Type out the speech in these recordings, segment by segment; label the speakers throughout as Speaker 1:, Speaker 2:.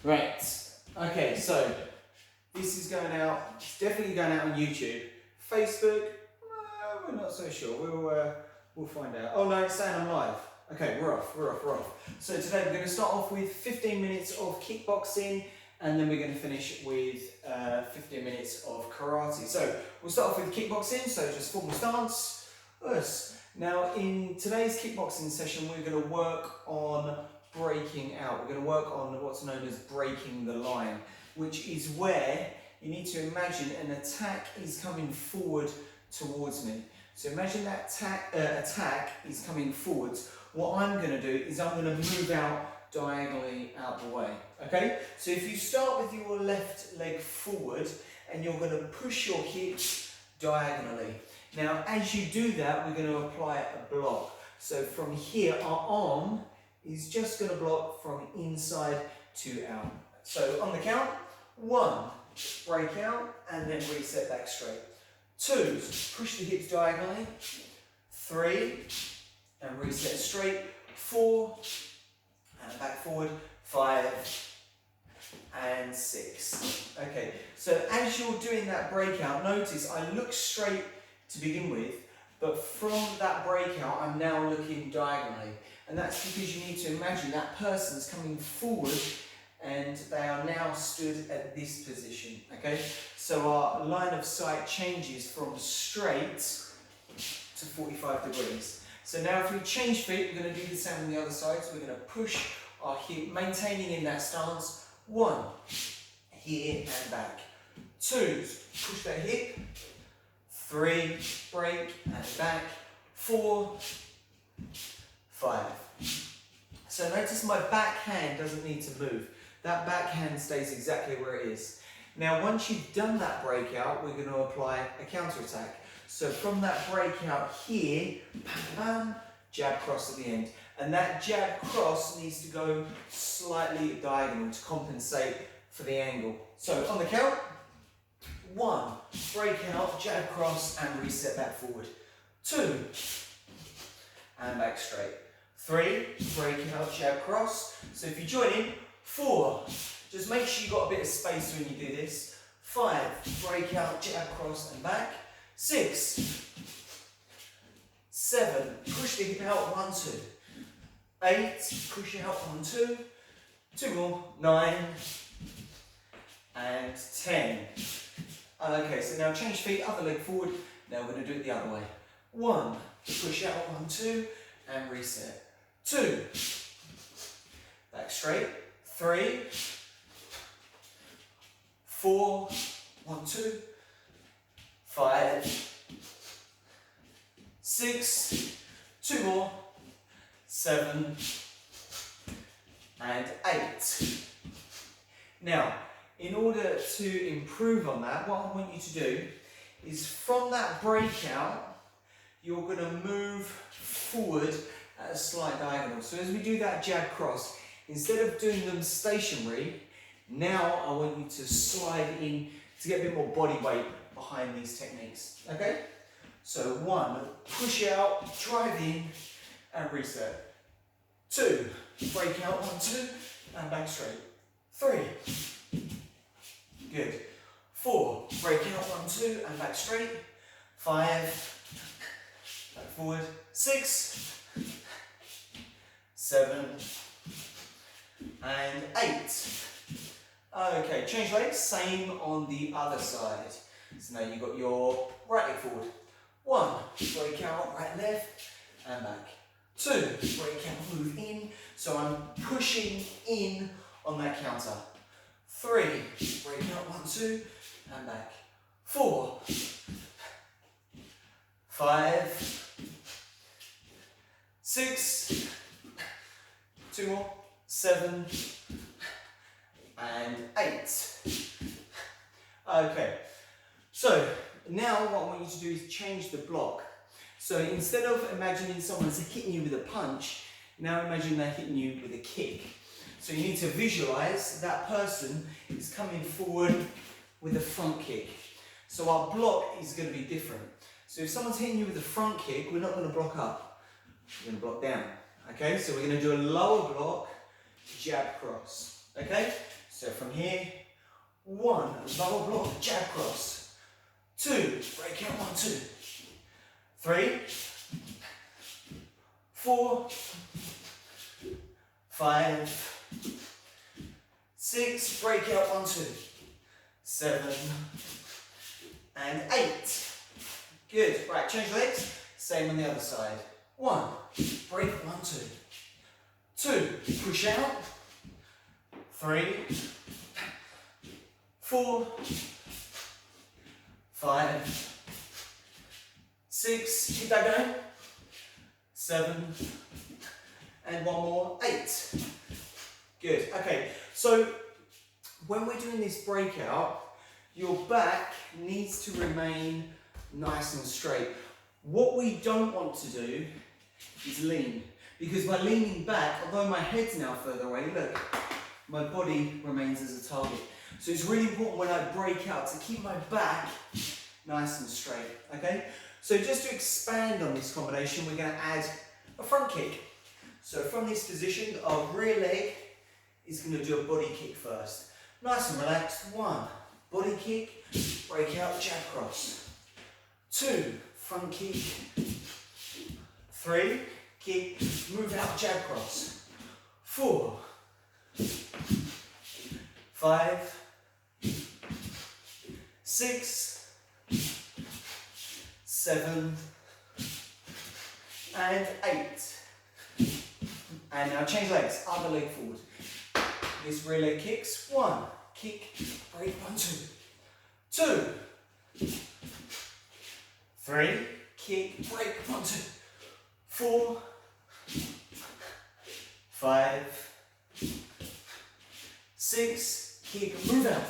Speaker 1: Right. Okay, so this is going out, it's definitely going out on YouTube. Facebook, we're not so sure. We'll find out. Oh no, it's saying I'm live. Okay, we're off. So today we're going to start off with 15 minutes of kickboxing, and then we're going to finish with 15 minutes of karate. So we'll start off with kickboxing, so just formal stance. Us. Now in today's kickboxing session we're going to work on breaking out. We're going to work on what's known as breaking the line, which is where you need to imagine an attack is coming forward towards me. So imagine that attack is coming forwards. What I'm going to do is I'm going to move out diagonally out the way. Okay? So if you start with your left leg forward and you're going to push your hips diagonally. Now as you do that, we're going to apply a block. So from here, our arm is just going to block from inside to out. So on the count, 1, break out and then reset back straight. 2, push the hips diagonally. 3, and reset straight. 4, and back forward. 5, and 6. Okay, so as you're doing that breakout, notice I look straight to begin with, but from that breakout, I'm now looking diagonally. And that's because you need to imagine that person's coming forward and they are now stood at this position, okay? So our line of sight changes from straight to 45 degrees. So now if we change feet, we're going to do the same on the other side. So we're going to push our hip, maintaining in that stance. 1, here and back. 2, push that hip. 3, break and back. 4, 5. So notice my back hand doesn't need to move. That back hand stays exactly where it is. Now once you've done that breakout, we're going to apply a counter attack. So from that breakout here, bam, jab cross at the end. And that jab cross needs to go slightly diagonal to compensate for the angle. So on the count, 1, break out, jab cross and reset back forward. 2, and back straight. 3, break out, jab cross. So if you join in, 4, just make sure you've got a bit of space when you do this. 5, break out, jab cross and back. 6, 7, push the hip out, 1, 2. 8, push it out, 1, 2. 2 more, 9, and 10. Okay, so now change feet, other leg forward. Now we're going to do it the other way. 1, push out, 1, 2, and reset. 2, back straight. 3, 4, 1, 2, 5, 6, 2 more, 7, and 8. Now, in order to improve on that, what I want you to do is from that breakout, you're going to move forward at a slight diagonal. So as we do that jab cross, instead of doing them stationary, now I want you to slide in to get a bit more body weight behind these techniques. Okay? So 1, push out, drive in, and reset. 2, break out, 1, 2, and back straight. 3, good. 4, break out, 1, 2, and back straight. 5, back forward. 6, 7, and 8. Okay, change legs, same on the other side. So now you've got your right leg forward. 1, break out, right, left, and back. 2, break out, move in. So I'm pushing in on that counter. 3, break out, 1, 2, and back. 4, 5, 6, 2 more, 7, and 8. Okay, so now what I want you to do is change the block. So instead of imagining someone's hitting you with a punch, now imagine they're hitting you with a kick. So you need to visualize that person is coming forward with a front kick. So our block is going to be different. So if someone's hitting you with a front kick, we're not going to block up, we're going to block down. Okay, so we're going to do a lower block, jab cross. Okay, so So from here, 1, lower block, jab cross. 2, break out, 1, 2. 3, 4, 5, 6, break out, 1, 2. 7, and 8. Good. Right, change legs. Same on the other side. 1, break, 1, 2. 2, push out. 3, 4, 5, 6, keep that going. 7, and one more, 8. Good. Okay, so when we're doing this breakout, your back needs to remain nice and straight. What we don't want to do is lean, because by leaning back, although my head's now further away, look, my body remains as a target. So it's really important when I break out to keep my back nice and straight, okay? So just to expand on this combination, we're going to add a front kick. So from this position, our rear leg is going to do a body kick first. Nice and relaxed. 1, body kick, break out, jab cross. 2, front kick. 3, kick, move out, jab cross. 4, 5, 6, 7, and 8. And now change legs, other leg forward. This rear leg kicks. 1, kick, break, 1, 2. 2, 3, kick, break, 1, 2. 4, 5, 6, kick, move out.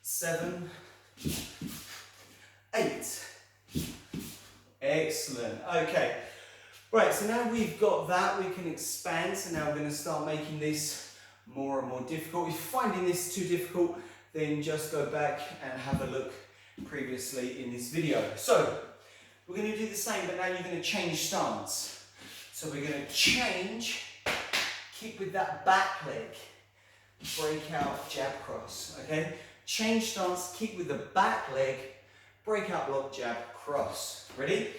Speaker 1: 7, 8. Excellent. Okay. Right, so now we've got that, we can expand. So now we're going to start making this more and more difficult. If you're finding this too difficult, then just go back and have a look previously in this video. So we're going to do the same, but now you're going to change stance. So we're going to change, kick with that back leg, break out, jab cross, okay? Change stance, kick with the back leg, break out, block, jab, cross. Ready?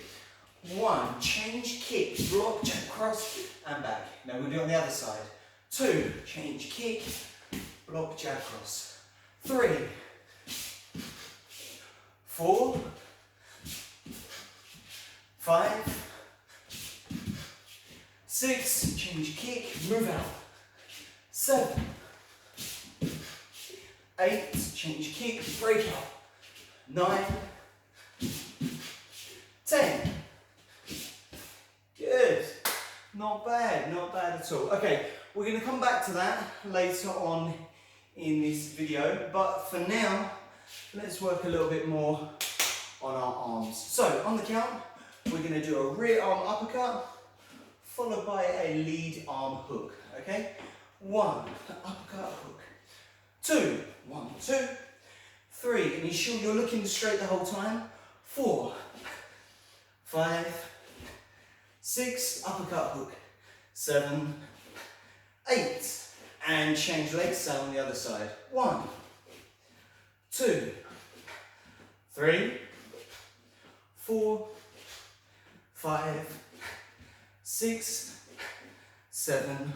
Speaker 1: 1, change, kick, block, jab, cross, and back. Now we'll do it on the other side. 2, change, kick, block, jab, cross. 3, 4, 5, 6, change, kick, move out. 7, 8, change, kick, break out. 9, 10. Good. Not bad at all. Okay, we're going to come back to that later on in this video, but for now, let's work a little bit more on our arms. So, on the count, we're going to do a rear arm uppercut, followed by a lead arm hook, okay? 1, uppercut, hook. 2, 1, 2. 3, and you sure you're looking straight the whole time? 4, 5, 6, uppercut, hook. 7, 8, and change legs, same on the other side. 1, 2, 3, 4, 5, 6, 7,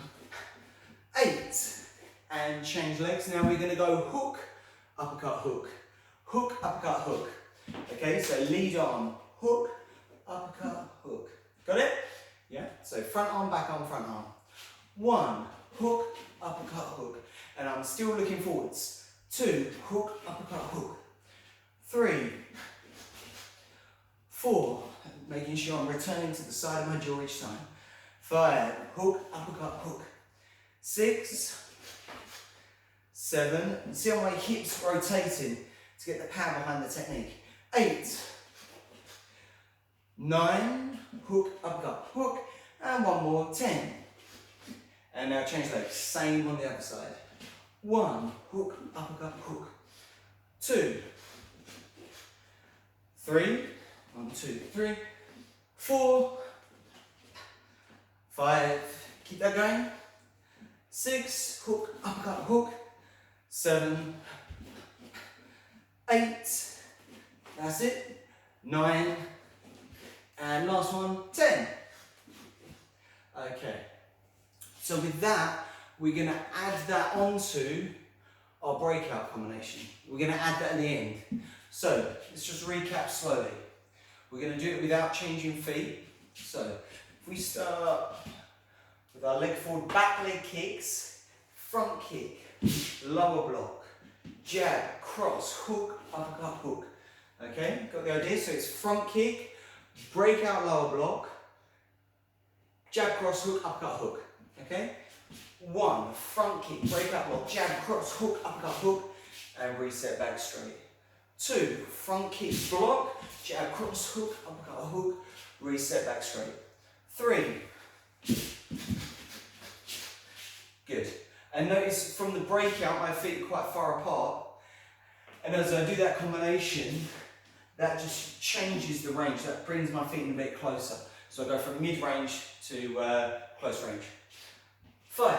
Speaker 1: 8, and change legs. Now we're going to go hook, uppercut, hook. Hook, uppercut, hook. Okay, so lead arm, hook, uppercut, hook. Got it? Yeah? So front arm, back arm, front arm. 1, hook, uppercut, hook. And I'm still looking forwards. 2, hook, uppercut, hook. 3, 4, making sure I'm returning to the side of my jaw each time. 5, hook, uppercut, hook. 6, 7, and see how my hips rotating to get the power behind the technique. 8, 9, hook, uppercut, hook, and one more, 10. And now change legs, same on the other side. 1, hook, uppercut, hook. 2, 3, 1, 2, 3, 4, 5, keep that going. 6, hook, uppercut, hook. 7, 8, that's it, 9, and last one, 10. Okay, so with that, we're going to add that onto our breakout combination. We're going to add that at the end. So let's just recap slowly. We're going to do it without changing feet. So if we start with our leg forward, back leg kicks, front kick, lower block, jab, cross, hook, uppercut, hook. Okay, got the idea? So it's front kick, breakout lower block, jab, cross, hook, uppercut, hook. Okay? 1, front kick, breakout block, jab, cross, hook, uppercut, hook, and reset back straight. 2, front kick, block, jab, cross, hook, uppercut, hook, reset back straight. 3. Good. And notice from the breakout, my feet are quite far apart. And as I do that combination, that just changes the range. That brings my feet in a bit closer. So I go from mid-range to close range. 5.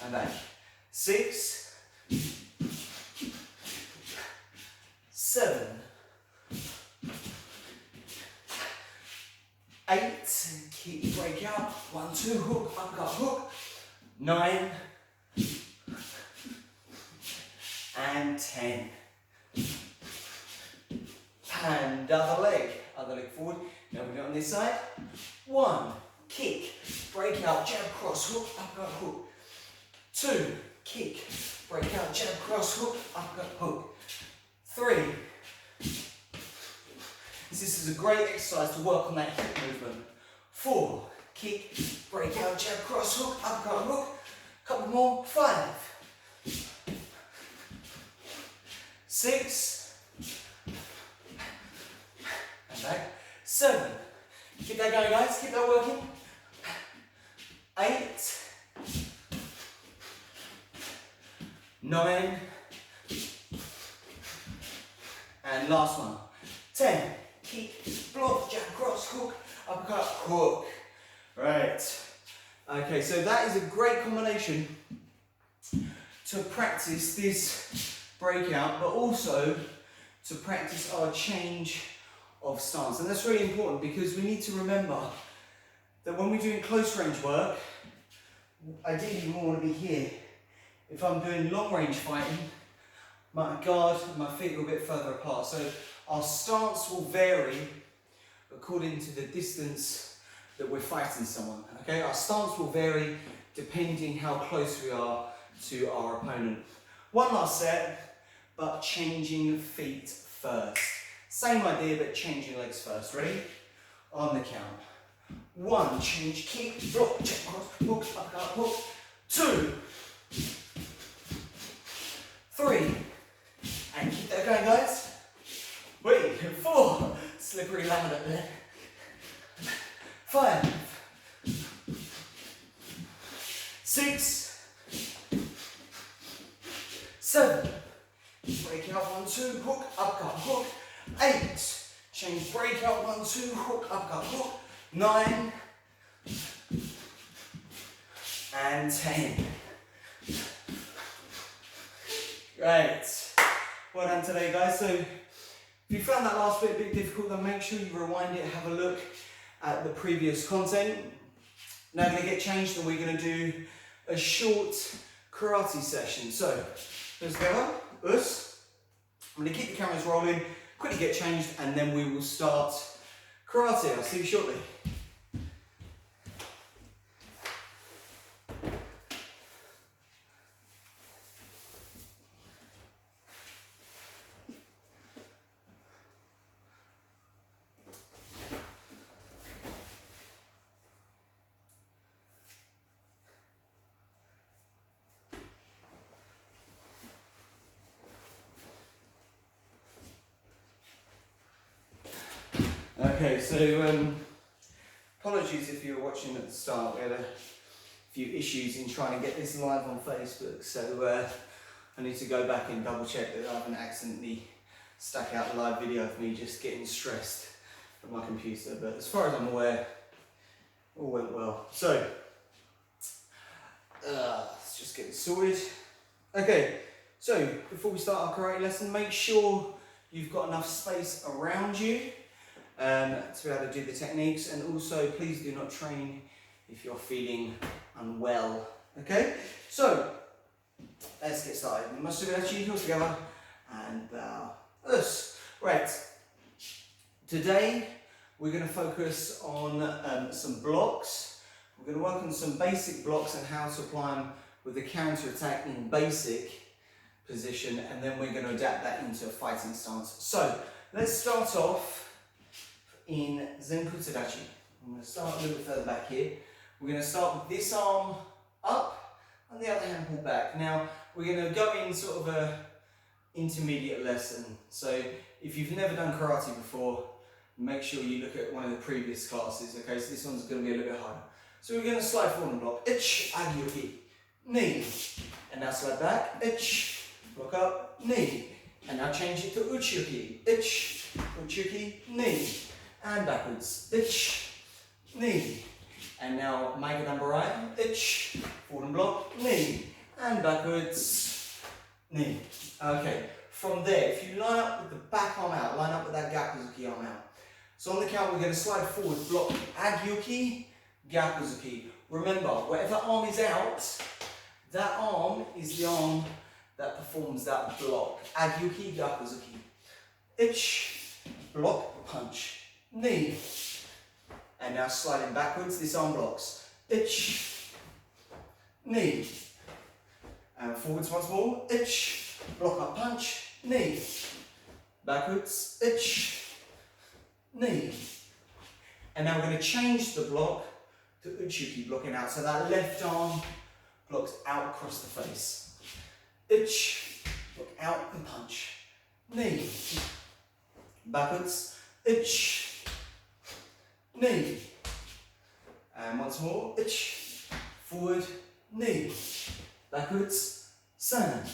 Speaker 1: And back. 6. 7. 8. Keep break out. 1, 2, hook, uppercut, hook. 9. And 10. And other leg forward. Now we go on this side. 1, kick, break out, jab, cross, hook, uppercut, hook. 2, kick, break out, jab, cross, hook, uppercut, hook. 3. This is a great exercise to work on that hip movement. 4, kick, break out, jab, cross, hook, uppercut, hook. Couple more. 5. 6. And back. 7. Keep that going, guys. Keep that working. 8. 9. And last one. 10. Kick, block, jab, cross, hook, uppercut, hook. Right. Okay, so that is a great combination to practice this breakout, but also to practice our change of stance. And that's really important because we need to remember that when we're doing close range work, ideally we want to be here. If I'm doing long range fighting, my guard and my feet are a bit further apart. So our stance will vary according to the distance that we're fighting someone. Okay, our stance will vary depending how close we are to our opponent. One last set, but changing feet first. Same idea, but changing legs first. Ready? On the count. 1, change, kick, block, jab, cross, hook, uppercut, hook. 2, 3, and keep that going, guys. Wait, 4, slippery laminate there. 5, 6, 7, break out, 1, 2, hook, uppercut, hook. 8, change, break out, 1, 2, hook, uppercut, hook. 9, and 10. Great. Well done today, guys. So if you found that last bit a bit difficult, then make sure you rewind it, have a look at the previous content. Now I'm going to get changed and we're going to do a short karate session. So let's go. Us. I'm going to keep the cameras rolling, quickly get changed, and then we will start karate. I'll see you shortly. Okay, so apologies if you were watching at the start. We had a few issues in trying to get this live on Facebook, so I need to go back and double check that I haven't accidentally stuck out the live video of me just getting stressed at my computer. But as far as I'm aware, all went well. So, just get this sorted. Okay, so before we start our karate lesson, make sure you've got enough space around you to be able to do the techniques, and also please do not train if you're feeling unwell. Okay, so let's get started. Must have our heels together and us. Right, today we're going to focus on some blocks. We're going to work on some basic blocks and how to apply them with the counter attack in basic position, and then we're going to adapt that into a fighting stance. So let's start off in Zenkutsudachi. I'm going to start a little bit further back here. We're going to start with this arm up and the other hand pulled back. Now we're going to go in sort of a intermediate lesson. So if you've never done karate before, make sure you look at one of the previous classes. Okay, so this one's going to be a little bit harder. So we're going to slide forward and block. Ich, agyoki, knee. And now slide back. Ich, block up, knee. And now change it to uchiuki. Ich, uchiuki, knee. And backwards. Ich, knee. And now Maigadan Barai. Ich, forward and block, knee. And backwards, knee. Okay, from there, if you line up with the back arm out, line up with that Gyakuzuki arm out. So on the count, we're going to slide forward, block, Agyoki, Gyakuzuki. Remember, whatever arm is out, that arm is the arm that performs that block. Agyoki, Gyakuzuki. Ich, block, punch, knee. And now sliding backwards, this arm blocks. Ich, knee. And forwards once more. Ich, block up, punch, knee. Backwards, ich, knee. And now we're going to change the block to uchuki, blocking out. So that left arm blocks out across the face. Ich, block out and punch, knee. Backwards, ich, knee. And once more, ich, forward, knee. Backwards, san,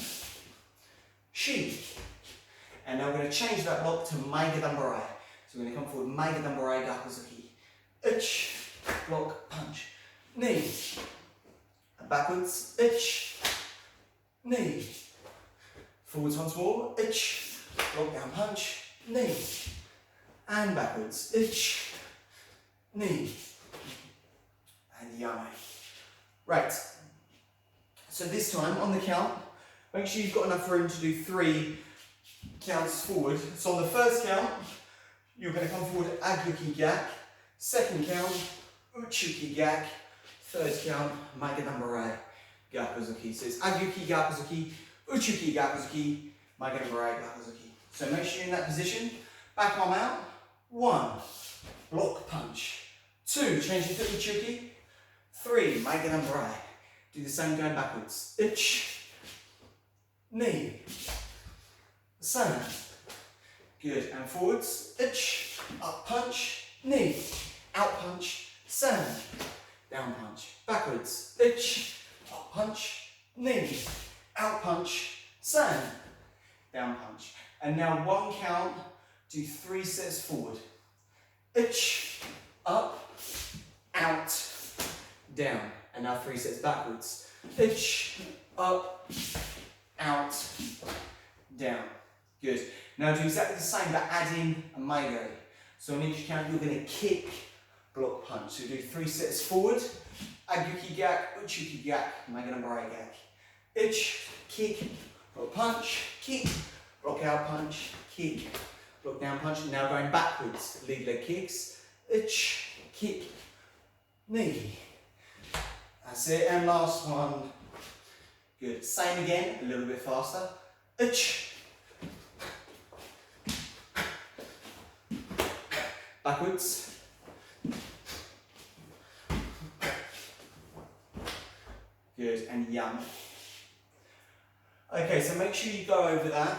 Speaker 1: shi. And now we're going to change that block to Maigadan Barai. So we're going to come forward, Maigadan Barai Gyakuzuki. Ich, block, punch, knee. And backwards, ich, knee. Forwards once more, ich, block down, punch, knee. And backwards, ich, knee. And yame. Right. So this time, on the count, make sure you've got enough room to do 3 counts forward. So on the first count, you're going to come forward, Agyoki Gyak. Second count, Uchuki Gyak. Third count, Maigadan Barai Gyakuzuki. So it's Agyoki Gyakuzuki, Uchuki Gyakuzuki, Maigadan Barai Gyakuzuki. So make sure you're in that position. Back arm out. 1, block punch. 2, change it to Uchuki. 3, Maigadan Barai. Do the same going backwards. Ich, knee, san. Good, and forwards. Ich, up punch, knee, out punch, san. Down punch, backwards. Ich, up punch, knee, out punch, san. Down punch. And now 1 count, do 3 sets forward. Ich, up, out, down. And now 3 sets backwards. Ich, up, out, down. Good. Now do exactly the same, but add in a maigari. So on each count, you're going to kick, block, punch. So do 3 sets forward. Agyoki Gyak, Uchuki Gyak, Maigadan Barai Gyak. Ich, kick, block, punch, kick, block out, punch, kick, block down, punch. Now going backwards, lead leg kicks. Ich, kick, knee. That's it, and last one. Good. Same again, a little bit faster. Ich. Backwards. Good, and yum. Okay, so make sure you go over that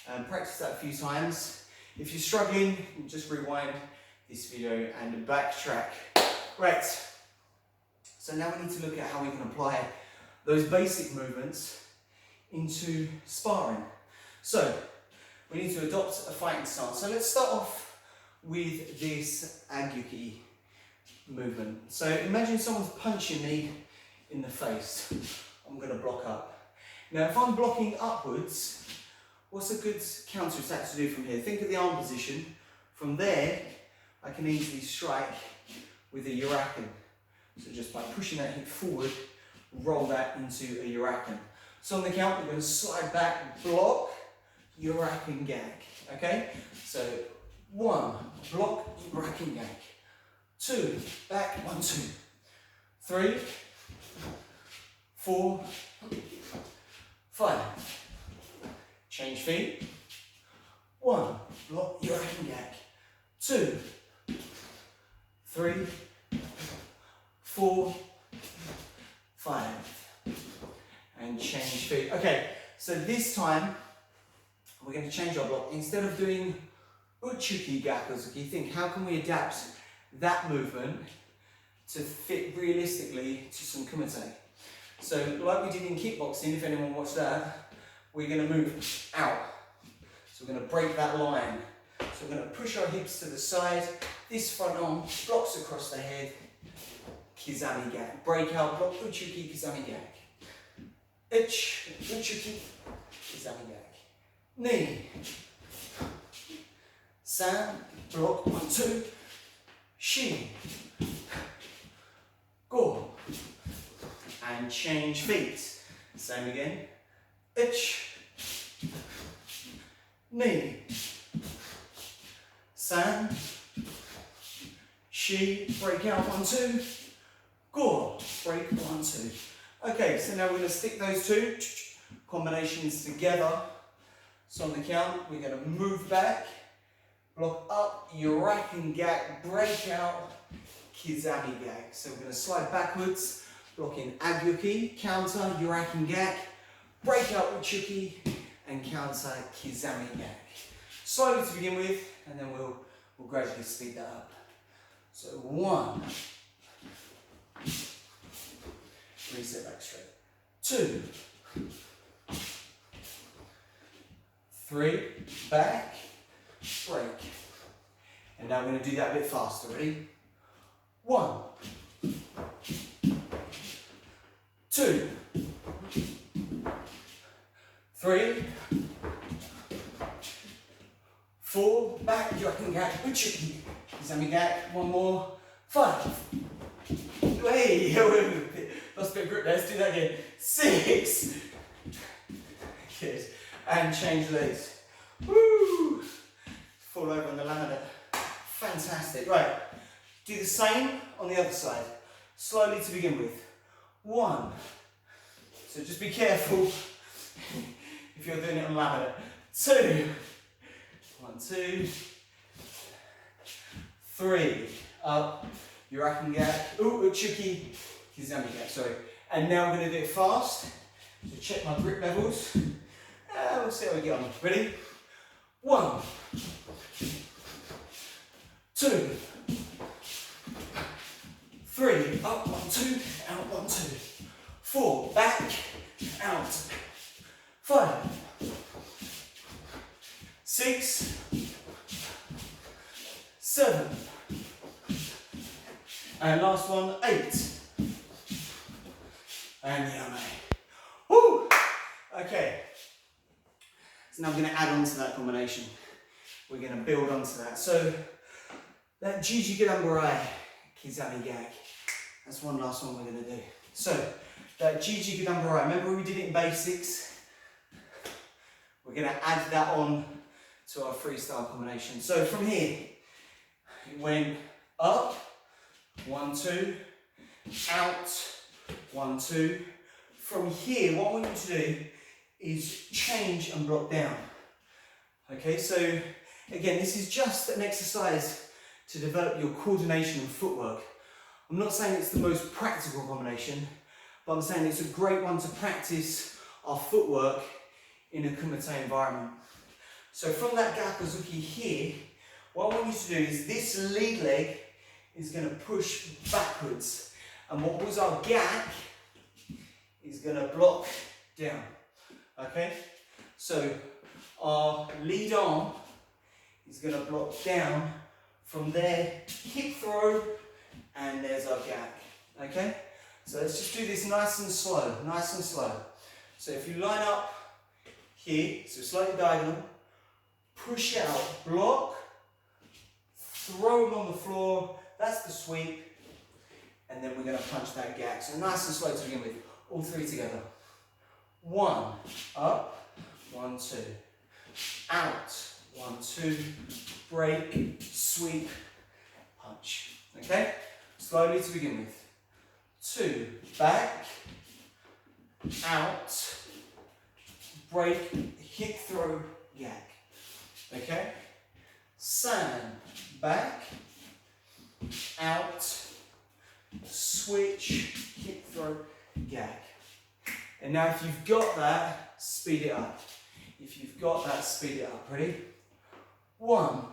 Speaker 1: and practice that a few times. If you're struggling, just rewind this video and backtrack. Right. So now we need to look at how we can apply those basic movements into sparring. So we need to adopt a fighting stance. So let's start off with this Agyoki movement. So imagine someone's punching me in the face. I'm going to block up. Now if I'm blocking upwards, what's a good counter attack to do from here? Think of the arm position. From there, I can easily strike with a Uraken. So just by pushing that hip forward, roll that into a Uraken. So on the count, we're going to slide back, block, Uraken gag. Okay? So 1, block, Uraken gag. 2, back, 1, 2. 3, 4, 5. Change feet. 1, block, Uraken gag. 2, 3, 4, 5. And change feet. Okay, so this time we're going to change our block. Instead of doing Uchuki Gakuzuki, think how can we adapt that movement to fit realistically to some kumite. So like we did in kickboxing, if anyone watched that, we're going to move out. So we're going to break that line. So we're going to push our hips to the side. This front arm blocks across the head. Kizami gag. Break out, block, Uchuki, Kizami gag. Ich, Uchuki, Kizami gag. Knee. San, block, 1, 2. Shin. Go. And change feet. Same again. Ich. Knee. San. Shi. Break out, 1, 2. Go. Break, 1, 2. Okay, so now we're going to stick those two combinations together. So on the count, we're going to move back, block up, Uraken gag, break out, Kizami gag. So we're going to slide backwards, blocking Agyuki, counter, Uraken gag, break out Uchuki, and counter Kizami gag. Slowly to begin with, and then we'll gradually speed that up. So 1, reset back straight. 2, 3, back, break. And now I'm going to do that a bit faster. Ready? 1, 2, 3, 4, back, Uraken gag, Uchuki, Kizami gag, 1 more, 5. Hey, lost a bit of grip there, let's do that again. 6. Good. And change legs. Woo! Fall over on the laminate. Fantastic. Right, do the same on the other side. Slowly to begin with. 1. So just be careful if you're doing it on laminate. 2. 1, 2. 3. Up. Uraken gag. Ooh, Uchuki. Kizami gag, sorry. And now I'm going to do it fast. So check my grip levels. We'll see how we get on. Ready? 1, 2, 3, up, 1, 2, out, 1, 2, 4, back, out, 5, 6, 7, and last one, 8, and yummy. Woo! Okay. So now I'm going to add on to that combination. We're going to build onto that. So that Jiji Gadambarai Kizami gag. That's one last one we're going to do. So that Jiji Gadambarai, remember we did it in basics? We're going to add that on to our freestyle combination. So from here, it went up, 1, 2, out, 1, 2. From here, what I want you to do is change and block down. Okay, so again, this is just an exercise to develop your coordination and footwork. I'm not saying it's the most practical combination, but I'm saying it's a great one to practice our footwork in a kumite environment. So from that Gakuzuki here, what I want you to do is this lead leg is going to push backwards, and what was our gag is going to block down. Okay, so our lead arm is going to block down. From there, hip throw, and there's our gag. Okay, So let's just do this nice and slow, nice and slow. So if you line up here, so slightly diagonal, push out, block, throw them on the floor, that's the sweep, and then we're going to punch that gap. So nice and slow to begin with, all three together. 1, up, 1, 2, out, 1, 2, break, sweep, punch. Okay? Slowly to begin with. 2, back, out, break, hip throw, gag. Okay? Sand, back, out, switch, hip throw, gag. And now if you've got that, speed it up. If you've got that, speed it up. Ready? 1.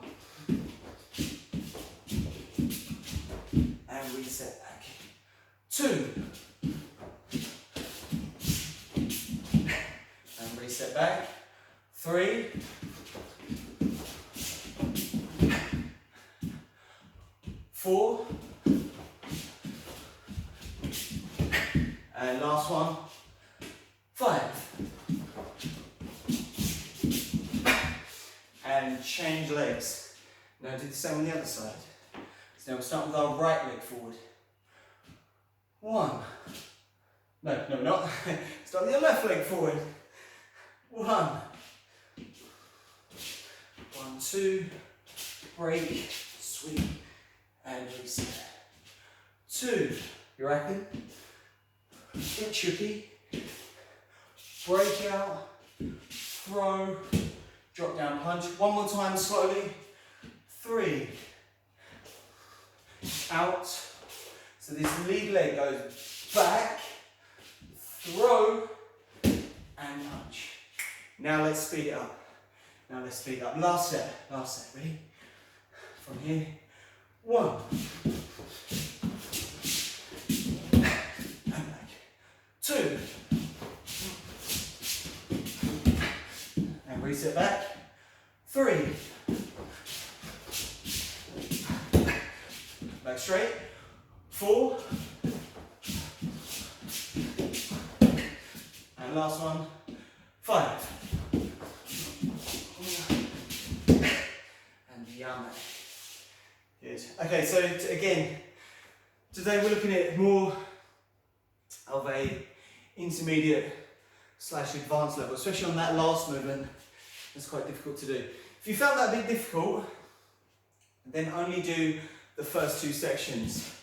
Speaker 1: And reset back. 2. And reset back. 3. 4. And last one. 5. And change legs. Now do the same on the other side. So now we'll start with our right leg forward. 1. No, not. Start with your left leg forward. 1. 1, 2. Break, sweep, and reset. 2. You reckon? Bit tricky. Break out, throw, drop down punch. One more time slowly. 3. Out. So this lead leg goes back, throw, and punch. Now let's speed it up. Last set, ready? From here. 1. And back. 2. And reset back. 3. Back straight. 4. And last one. 5. And yummy. Good. Okay, so again, today we're looking at more of a intermediate / advanced level, especially on that last movement. It's quite difficult to do. If you found that a bit difficult, then only do the first 2 sections,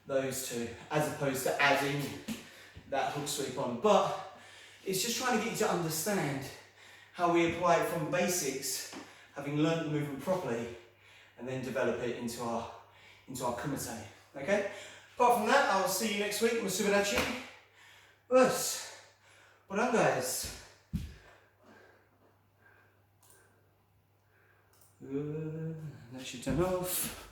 Speaker 1: those 2, as opposed to adding that hook sweep on. But it's just trying to get you to understand how we apply it from basics, having learned the movement properly, and then develop it into our kumite. Okay? Apart from that, I'll see you next week. Masubidachi. Yes. Well done, guys. Good. That should turn off.